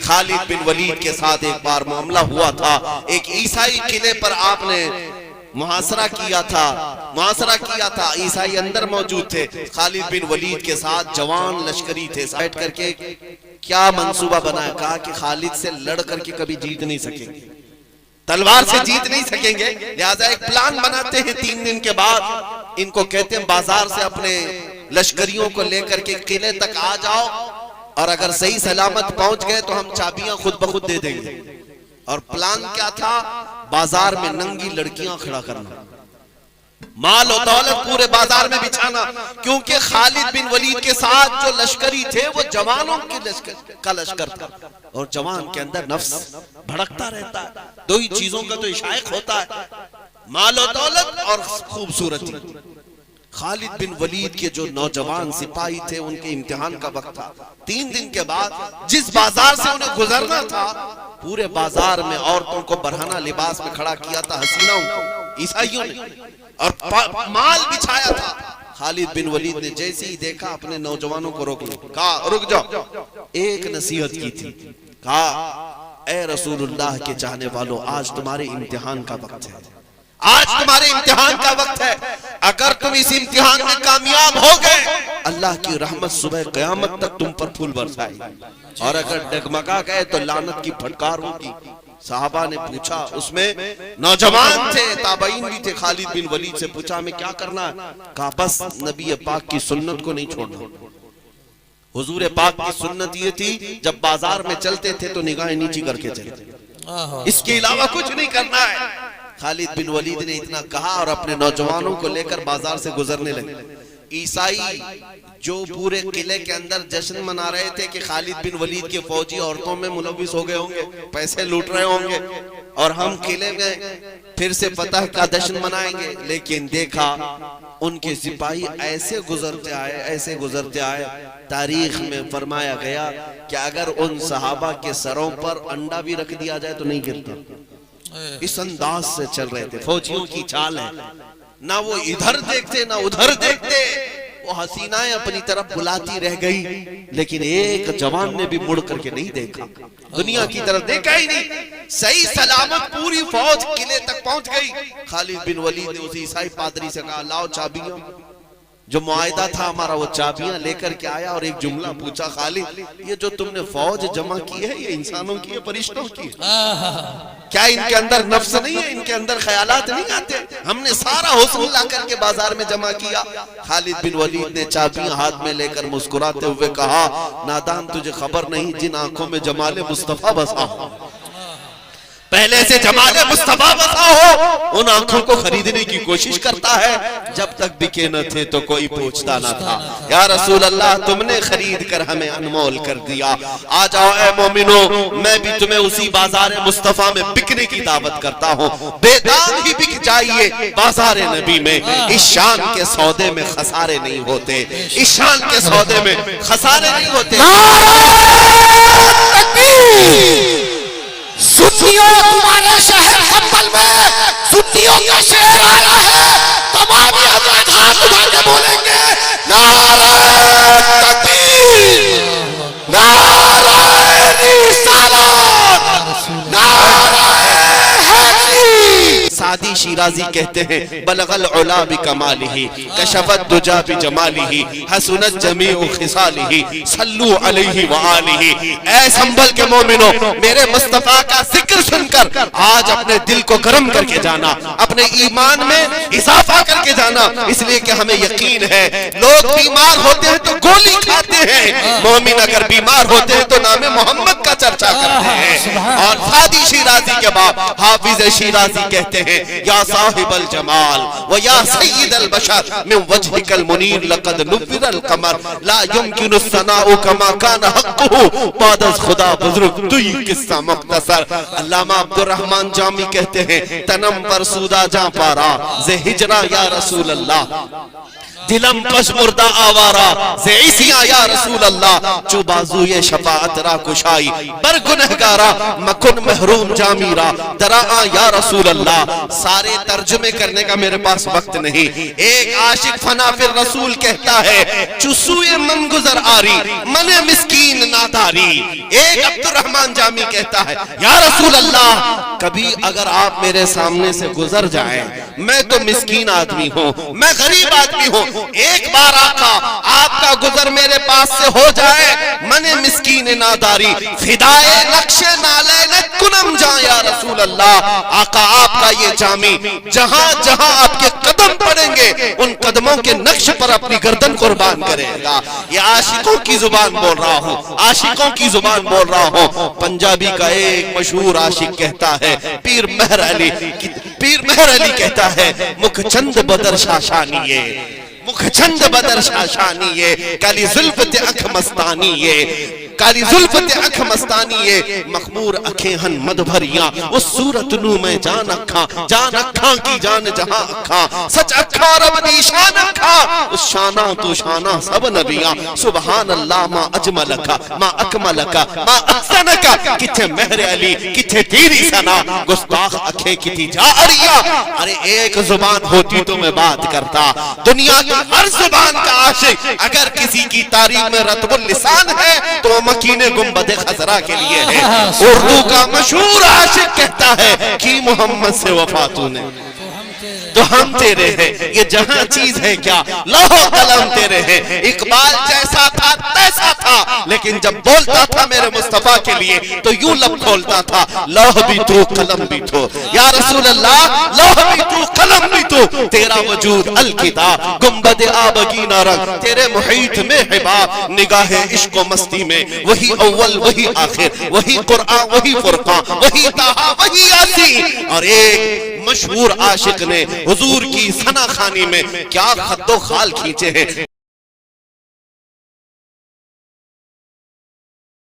خالد بن ولید کے ساتھ ایک بار معاملہ ہوا تھا، ایک عیسائی قلعے پر آپ نے محاصرہ کیا تھا، عیسائی اندر موجود تھے، خالد بن ولید کے ساتھ جوان لشکری تھے، بیٹھ کر کے کیا منصوبہ بنایا، کہا کہ خالد سے لڑ کر کے کبھی جیت نہیں سکیں گے، تلوار سے جیت نہیں سکیں گے، لہذا ایک پلان بناتے ہیں، 3 دن کے بعد ان کو کہتے ہیں بازار سے اپنے لشکریوں کو لے کر کے قلعے تک آ جاؤ، اور اگر صحیح سلامت پہنچ گئے تو ہم چابیاں خود بخود دے دیں گے۔ اور پلان کیا تھا؟ بازار میں ننگی لڑکیاں کھڑا کرنا، مال و دولت پورے بازار میں بچھانا، کیونکہ خالد بن ولید کے ساتھ جو لشکری تھے وہ جوانوں کا لشکر تھا، اور جوان کے اندر نفس بھڑکتا رہتا ہے، 2 ہی چیزوں کا تو عشائق ہوتا ہے، مال و دولت اور خوبصورتی۔ خالد بن ولید کے جو نوجوان سپاہی تھے ان کے امتحان کا وقت تھا، 3 دن کے بعد جس بازار سے انہیں گزرنا تھا، پورے بازار میں عورتوں کو برہنہ لباس میں کھڑا کیا تھا حسینوں کو، عیسائیوں نے، اور مال بچھایا تھا۔ خالد بن ولید نے جیسے ہی دیکھا اپنے نوجوانوں کو روک لیا، کہا رک جاؤ، ایک نصیحت کی تھی، کہا اے رسول اللہ کے چاہنے والوں، آج تمہارے امتحان کا وقت ہے، آج تمہارے امتحان کا وقت ہے، اگر تم اس امتحان میں کامیاب ہو گئے اللہ کی رحمت صبح قیامت تک تم پر پھول برسائے، اور اگر ڈگمگا گئے تو لعنت کی پھٹکار ہوگی۔ صحابہ نے پوچھا، اس میں نوجوان تھے، تابعین بھی تھے، خالد بن ولید سے پوچھا ہمیں کیا کرنا ہے؟ کہا بس نبی پاک کی سنت کو نہیں چھوڑنا۔ حضور پاک کی سنت یہ تھی جب بازار میں چلتے تھے تو نگاہیں نیچی کر کے چلتے، اس کے علاوہ کچھ نہیں کرنا ہے۔ خالد بن ولید نے اتنا کہا اور اپنے نوجوانوں کو لے کر بازار سے گزرنے لگے۔ عیسائی جو پورے قلعے کے اندر جشن منا رہے تھے کہ خالد بن ولید کے فوجی عورتوں میں ملوث ہو گئے ہوں گے، پیسے لوٹ رہے ہوں گے، اور ہم قلعے میں پھر سے پتہ کا جشن منائیں گے، لیکن دیکھا ان کے سپاہی ایسے گزرتے آئے، تاریخ میں فرمایا گیا کہ اگر ان صحابہ کے سروں پر انڈا بھی رکھ دیا جائے تو نہیں گرتا، اس انداز سے چل رہے تھے۔ فوجیوں کی چال ہے، نہ وہ ادھر دیکھتے نہ ادھر دیکھتے، وہ حسینائیں اپنی طرف بلاتی رہ گئی، لیکن ایک جوان نے بھی مڑ کر کے نہیں دیکھا، دنیا کی طرف دیکھا ہی نہیں۔ صحیح سلامت پوری فوج قلعے تک پہنچ گئی۔ خالد بن ولید نے اس عیسائی پادری سے کہا لاؤ چابیاں، جو معاہدہ تھا ہمارا وہ چابیاں لے کر کے آیا، اور ایک جملہ پوچھا خالد یہ جو تم نے فوج جمع کی ہے یہ انسانوں کی ہے فرشتوں کی ہے؟ کیا ان کے اندر نفس نہیں ہے، ان کے اندر خیالات نہیں آتے؟ ہم نے سارا حسن لا کر کے بازار میں جمع کیا۔ خالد بن ولید نے چابیاں ہاتھ میں لے کر مسکراتے ہوئے کہا نادان تجھے خبر نہیں جن آنکھوں میں جمال مصطفیٰ بسا ہو، پہلے سے جمال مصطفیٰ بسا ہو، ان آنکھوں کو خریدنے کی کوشش کرتا ہے، جب تک بکے نہ تھے تو کوئی پوچھتا نہ تھا۔ یا رسول اللہ تم نے خرید کر ہمیں انمول کر دیا، آ جاؤ اے مومنو، میں بھی تمہیں اسی بازار مصطفیٰ میں بکنے کی دعوت کرتا ہوں، بے دام ہی بک جائیے بازار نبی میں، اس شان کے سودے میں خسارے نہیں ہوتے، اس شان کے سودے میں خسارے نہیں ہوتے۔ سنیوں تمہارے شہر حنبل میں سنیوں کا شہر آیا ہے، تمام حضرات ہاتھ اٹھا کے بولیں گے نعرہ تکبیر، نعرہ رسالت، نعرہ حیدری۔ سعدی شیرازی کہتے ہیں بلغ العلا بکمالہ کشف الدجا بجمالہ حسنت جمیع خصالہ صلو علیہ وآلہ۔ اے سنبھل کے مومنوں میرے مصطفیٰ کا ذکر سن کر آج اپنے دل کو گرم کر کے جانا، اپنے ایمان میں اضافہ کر کے جانا، اس لیے کہ ہمیں یقین ہے لوگ بیمار ہوتے ہیں تو گولی کھاتے ہیں، مومن اگر بیمار ہوتے ہیں تو نام محمد کا چرچا کرتے ہیں۔ اور سعدی شیرازی کے بعد حافظ شیرازی کہتے ہیں یا صاحب الجمال و یا سید البشر من وجهك المنیر لقد نور القمر لا يمكن الثناء كما كان حقه بعد از خدا بزرگ توی قصہ مختصر۔ علامہ عبدالرحمن جامی کہتے ہیں تنم پر سودا جاں پارا ز ہجرہ یا رسول اللہ، دلم کش مردہ آوارا زیسیاں یا رسول اللہ چو بازوی شفاعت را کشائی بر گنہگارا مکن محروم جامیرا درآ یا رسول اللہ. سارے ترجمے کرنے کا میرے پاس وقت نہیں. ایک عاشق فنا فی الرسول کہتا ہے چسوئے من گزر آری من مسکین ناداری. ایک عبد الرحمن جامی کہتا ہے یا رسول اللہ کبھی اگر آپ میرے سامنے سے گزر جائیں میں تو مسکین آدمی ہوں میں غریب آدمی ہوں ایک بار آقا آپ کا گزر میرے پاس سے ہو جائے من مسکین ناداری فدائے نقش نالین کنم جائیں یا رسول اللہ. آقا آپ کا یہ جامی جہاں جہاں آپ کے قدم پڑیں گے ان قدموں کے نقش پر اپنی گردن قربان کرے گا. یہ عاشقوں کی زبان بول رہا ہوں عاشقوں کی زبان بول رہا ہوں. پنجابی کا ایک مشہور عاشق کہتا ہے پیر مہر علی کہتا ہے مکھ چند بدر شاشانیے مکھ چند بدر شاشانیے کالی زلفت اکھ مستانیے کالی زلفت اکھ مستانیے مخمور اکھیں ہن مد بھریاں اس صورت نو میں جان اکھاں کی جان جہاں اکھاں سچ اکھاں رب دی شان اکھاں اس شانہ تو شانہ سب نبیاں سبحان اللہ ما اجملکا ما اکملکا ما احسنکا. کتھے مہر علی کتھے تیری سنا گستاخ اکھیں کتھی جا اریا. ارے ایک زبان ہوتی تو میں بات کرتا. دنیا کی ہر زبان کا عاشق اگر کسی کی تعریف میں رتب اللسان ہے تو مکین گنبد خضرا کے لیے ہے. اردو کا مشہور عاشق کہتا ہے کہ محمد سے وفا تو نے تو ہم تیرے ہیں. یہ جہاں چیز ہے کیا لوح و قلم تیرے ہیں. اقبال جیسا تھا تیسا تھا لیکن جب بولتا تھا میرے مصطفیٰ کے لیے تو یوں لب کھولتا تھا لوح بھی تو قلم بھی تو یا رسول اللہ لوح بھی تو قلم بھی تو تیرا وجود الکتاب گنبد آبگینہ رنگ تیرے محیط میں حباب نگاہ عشق و مستی میں وہی اول وہی آخر وہی قرآن وہی فرقان وہی طٰہٰ وہی یاسین. اور ایک مشہور عاشق نے حضور کی ثنا خانی میں کیا خط و خال کھینچے ہیں.